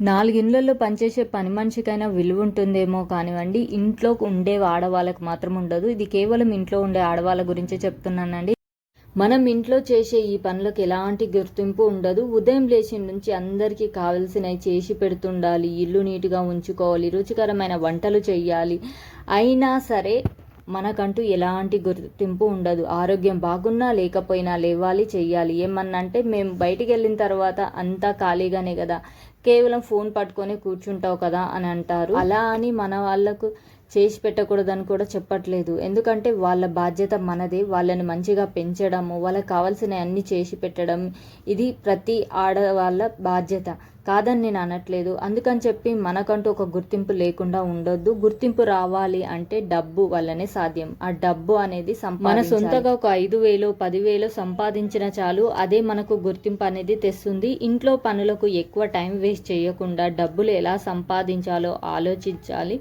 నాలుగిండ్లలో పనిచేసే పని మనిషికైనా విలువ ఉంటుందేమో కానివ్వండి, ఇంట్లో ఉండే ఆడవాళ్ళకి మాత్రం ఉండదు. ఇది కేవలం ఇంట్లో ఉండే ఆడవాళ్ళ గురించే చెప్తున్నానండి. మనం ఇంట్లో చేసే ఈ పనులకు ఎలాంటి గుర్తింపు ఉండదు. ఉదయం లేచి నుంచి అందరికీ కావలసినవి చేసి పెడుతుండాలి, ఇల్లు నీట్గా ఉంచుకోవాలి, రుచికరమైన వంటలు చేయాలి. అయినా సరే మనకంటూ ఎలాంటి గుర్తింపు ఉండదు. ఆరోగ్యం బాగున్నా లేకపోయినా లేవాలి, చెయ్యాలి. ఏమన్నా అంటే మేము బయటికి వెళ్ళిన తర్వాత అంతా ఖాళీగానే కదా, కేవలం ఫోన్ పట్టుకొని కూర్చుంటావు కదా అని అంటారు. అలా అని మన వాళ్ళకు చేసి పెట్టకూడదని కూడా చెప్పట్లేదు. ఎందుకంటే వాళ్ళ బాధ్యత మనదే. వాళ్ళని మంచిగా పెంచడము, వాళ్ళకి కావాల్సిన అన్ని చేసి పెట్టడం, ఇది ప్రతి ఆడవాళ్ళ బాధ్యత కాదని నేను అనట్లేదు. అందుకని చెప్పి మనకంటూ ఒక గుర్తింపు లేకుండా ఉండొద్దు. గుర్తింపు రావాలి అంటే డబ్బు వల్లనే సాధ్యం. ఆ డబ్బు అనేది మన సొంతగా ఒక 5,000 10,000 సంపాదించిన చాలు, అదే మనకు గుర్తింపు అనేది తెస్తుంది. ఇంట్లో పనులకు ఎక్కువ టైం వేస్ట్ చేయకుండా డబ్బులు ఎలా సంపాదించాలో ఆలోచించాలి.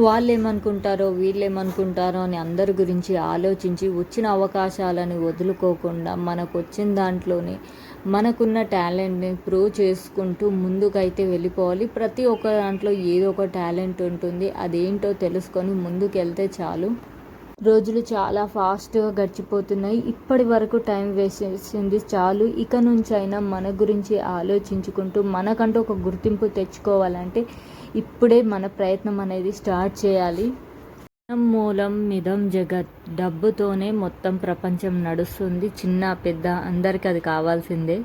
వాళ్ళు ఏమనుకుంటారో వీళ్ళు ఏమనుకుంటారో అని అందరి గురించి ఆలోచించి వచ్చిన అవకాశాలను వదులుకోకుండా మనకు వచ్చిన దాంట్లోనే మనకున్న టాలెంట్ని ప్రూవ్ చేసుకుంటూ ముందుకైతే వెళ్ళిపోవాలి. ప్రతి ఒక్క దాంట్లో ఏదో ఒక టాలెంట్ ఉంటుంది, అదేంటో తెలుసుకొని ముందుకెళ్తే చాలు. రోజులు చాలా ఫాస్ట్గా గడిచిపోతున్నాయి. ఇప్పటి వరకు టైం వేస్ట్ చేసింది చాలు. ఇక నుంచి అయినా మన గురించి ఆలోచించుకుంటూ మనకంటూ ఒక గుర్తింపు తెచ్చుకోవాలంటే ఇప్పుడే మన ప్రయత్నం అనేది స్టార్ట్ చేయాలి. ధనం మూలం మిదం జగత్. డబ్బుతోనే మొత్తం ప్రపంచం నడుస్తుంది. చిన్న పెద్ద అందరికీ అది కావాల్సిందే.